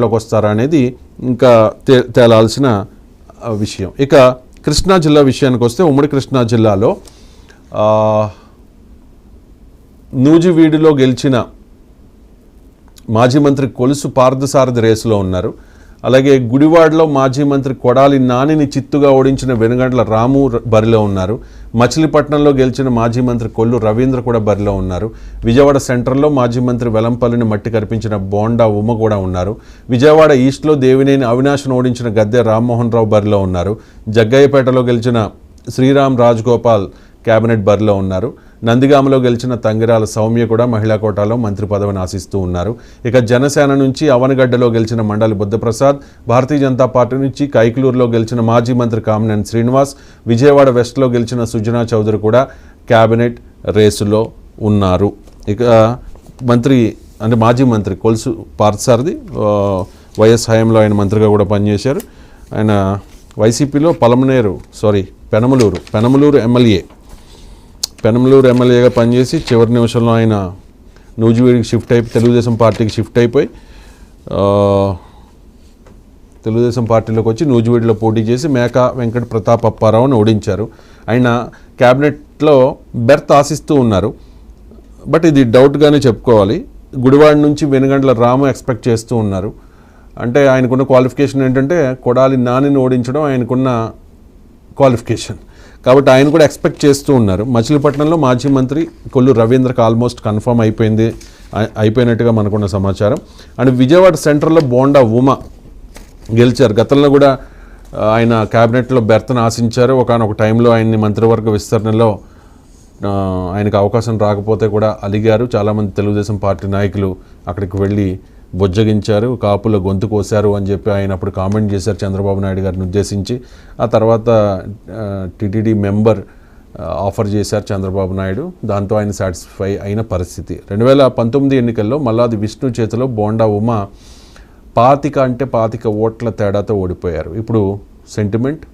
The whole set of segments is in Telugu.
లోకి వస్తారా అనేది ఇంకా తేలాల్సిన విషయం. ఇక కృష్ణా జిల్లా విషయానికి వస్తే ఉమ్మడి కృష్ణా జిల్లాలో నూజివీడులో గెలిచిన మాజీ మంత్రి కొలుసు పార్థసారథి రేసులో ఉన్నారు. అలాగే గుడివాడలో మాజీ మంత్రి కొడాలి నానిని చిత్తుగా ఓడించిన వెనుగండ్ల రాము బరిలో ఉన్నారు. మచిలీపట్నంలో గెలిచిన మాజీ మంత్రి కొల్లు రవీంద్ర కూడా బరిలో ఉన్నారు. విజయవాడ సెంట్రల్లో మాజీ మంత్రి వెలంపల్లిని మట్టి కరిపించిన బోండా ఉమ్మ కూడా ఉన్నారు. విజయవాడ ఈస్ట్లో దేవినేని అవినాష్ను ఓడించిన గద్దె రామ్మోహన్ రావు బరిలో ఉన్నారు. జగ్గయ్యపేటలో గెలిచిన శ్రీరామ్ రాజగోపాల్ కేబినెట్ బరిలో ఉన్నారు. నందిగామలో గెలిచిన తంగిరాల సౌమ్య కూడా మహిళా కోటాలో మంత్రి పదవిని ఆశిస్తూ ఉన్నారు. ఇక జనసేన నుంచి అవనగడ్డలో గెలిచిన మండలి బుద్ధప్రసాద్, భారతీయ జనతా పార్టీ నుంచి కైకలూరులో గెలిచిన మాజీ మంత్రి కామినేని శ్రీనివాస్, విజయవాడ వెస్ట్లో గెలిచిన సుజనా చౌదరి కూడా క్యాబినెట్ రేసులో ఉన్నారు. ఇక మాజీ మంత్రి కొలుసు పార్థసారథి వైఎస్ హయాంలో ఆయన మంత్రిగా కూడా పనిచేశారు. ఆయన వైసీపీలో పెనమలూరు ఎమ్మెల్యేగా పనిచేసి చివరి నిమిషంలో ఆయన నూజివీడికి షిఫ్ట్ అయిపోయి తెలుగుదేశం పార్టీకి షిఫ్ట్ అయిపోయి తెలుగుదేశం పార్టీలోకి వచ్చి నూజివీడిలో పోటీ చేసి మేకా వెంకట ప్రతాప్ అప్పారావుని ఓడించారు. ఆయన క్యాబినెట్లో బెర్త్ ఆశిస్తూ ఉన్నారు. బట్ ఇది డౌట్గానే చెప్పుకోవాలి. గుడివాడ నుంచి వెనుగండ్ల రాము ఎక్స్పెక్ట్ చేస్తూ ఉన్నారు. అంటే ఆయనకున్న క్వాలిఫికేషన్ ఏంటంటే కొడాలి నానిని ఓడించడం ఆయనకున్న క్వాలిఫికేషన్ కాబట్టి ఆయన కూడా ఎక్స్పెక్ట్ చేస్తూ ఉన్నారు. మచిలీపట్నంలో మాజీ మంత్రి కొల్లు రవీంద్రకు ఆల్మోస్ట్ కన్ఫర్మ్ అయిపోయినట్టుగా మనకున్న సమాచారం. అండ్ విజయవాడ సెంట్రల్లో బోండా ఉమ గెలిచారు. గతంలో కూడా ఆయన క్యాబినెట్లో బెర్తను ఆశించారు. ఒకనొక టైంలో ఆయన్ని మంత్రివర్గ విస్తరణలో ఆయనకు అవకాశం రాకపోతే కూడా అలిగారు. చాలామంది తెలుగుదేశం పార్టీ నాయకులు అక్కడికి వెళ్ళి బొజ్జగించారు, కాపుల గొంతు కోశారు అని చెప్పి ఆయన అప్పుడు కామెంట్ చేశారు చంద్రబాబు నాయుడు గారిని ఉద్దేశించి. ఆ తర్వాత టీటీడీ మెంబర్ ఆఫర్ చేశారు చంద్రబాబు నాయుడు. దాంతో ఆయన సాటిస్ఫై అయిన పరిస్థితి. 2019 ఎన్నికల్లో మల్లాది విష్ణు చేతిలో బోండా ఉమ 25 ఓట్ల తేడాతో ఓడిపోయారు. ఇప్పుడు sentiment,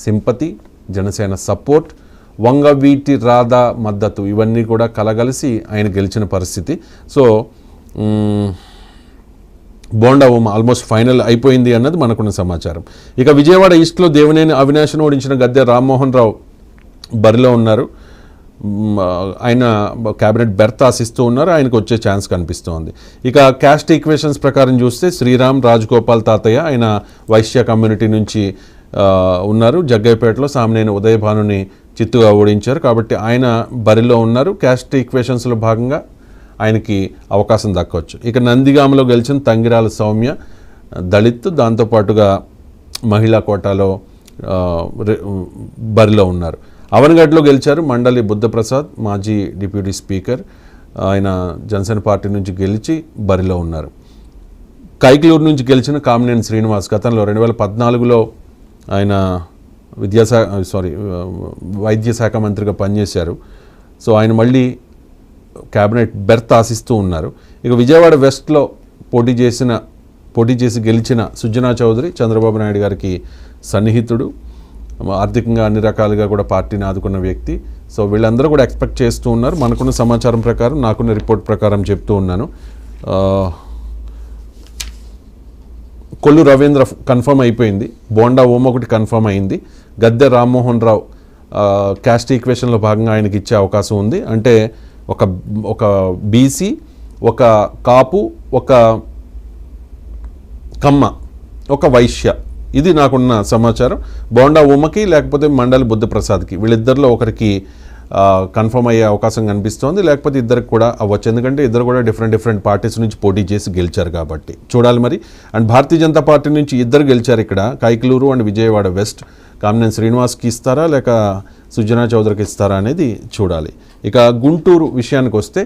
sympathy, Janasena support, Vangaveeti Radha మద్దతు ఇవన్నీ కూడా కలగలిసి ఆయన గెలిచిన పరిస్థితి. So bonda Uma almost final అయిపోయింది అన్నది మనకున్న సమాచారం. ఇక విజయవాడ ఈస్ట్లో దేవినేని అవినాష్ను ఓడించిన గద్దె రామ్మోహన్ రావు బరిలో ఉన్నారు. ఆయన క్యాబినెట్ బెర్త్ ఆశిస్తూ ఉన్నారు. ఆయనకు వచ్చే ఛాన్స్ కనిపిస్తోంది. ఇక క్యాస్ట్ ఈక్వేషన్స్ ప్రకారం చూస్తే శ్రీరామ్ రాజగోపాల్ తాతయ్య ఆయన వైశ్య కమ్యూనిటీ నుంచి ఉన్నారు. జగ్గయ్యపేటలో సామినేని ఉదయభానుని చిత్తుగా ఓడించారు కాబట్టి ఆయన బరిలో ఉన్నారు. క్యాస్ట్ ఈక్వేషన్స్లో భాగంగా ఆయనకి అవకాశం దక్కవచ్చు. ఇక నందిగామలో గెలిచిన తంగిరాల సౌమ్య దళిత్, దాంతోపాటుగా మహిళా కోటాలో బరిలో ఉన్నారు. అవనగడ్డలో గెలిచారు మండలి బుద్ధప్రసాద్, మాజీ డిప్యూటీ స్పీకర్. ఆయన జనసేన పార్టీ నుంచి గెలిచి బరిలో ఉన్నారు. కైకలూరు నుంచి గెలిచిన కామినేని శ్రీనివాస్ గతంలో 2014లో ఆయన వైద్య శాఖ మంత్రిగా పనిచేశారు. సో ఆయన మళ్ళీ క్యాబినెట్ బెర్త్ ఆశిస్తూ ఉన్నారు. ఇక విజయవాడ వెస్ట్లో పోటీ చేసి గెలిచిన సుజనా చౌదరి చంద్రబాబు నాయుడు గారికి సన్నిహితుడు, ఆర్థికంగా అన్ని రకాలుగా కూడా పార్టీని ఆదుకున్న వ్యక్తి. సో వీళ్ళందరూ కూడా ఎక్స్పెక్ట్ చేస్తూ ఉన్నారు. మనకున్న సమాచారం ప్రకారం, నాకున్న రిపోర్ట్ ప్రకారం చెప్తూ ఉన్నాను. కొల్లు రవీంద్ర కన్ఫర్మ్ అయిపోయింది. బోండా ఓం ఒకటి కన్ఫర్మ్ అయింది. గద్దె రామ్మోహన్ రావు క్యాస్ట్ ఈక్వేషన్లో భాగంగా ఆయనకి ఇచ్చే అవకాశం ఉంది. అంటే ఒక బీసీ, ఒక కాపు, ఒక కమ్మ, ఒక వైశ్య, ఇది నాకున్న సమాచారం. బోండా ఉమ్మకి లేకపోతే మండలి బుద్ధప్రసాద్కి వీళ్ళిద్దరిలో ఒకరికి కన్ఫర్మ్ అయ్యే అవకాశం కనిపిస్తోంది. లేకపోతే ఇద్దరికి కూడా అవ్వచ్చు. ఎందుకంటే ఇద్దరు కూడా డిఫరెంట్ పార్టీస్ నుంచి పోటీ చేసి గెలిచారు కాబట్టి చూడాలి మరి. అండ్ భారతీయ జనతా పార్టీ నుంచి ఇద్దరు గెలిచారు ఇక్కడ, కైకలూరు అండ్ విజయవాడ వెస్ట్. కామినేని శ్రీనివాస్కి ఇస్తారా లేక సుజనా చౌదరికి ఇస్తారా అనేది చూడాలి. ఇక గుంటూరు విషయానికి వస్తే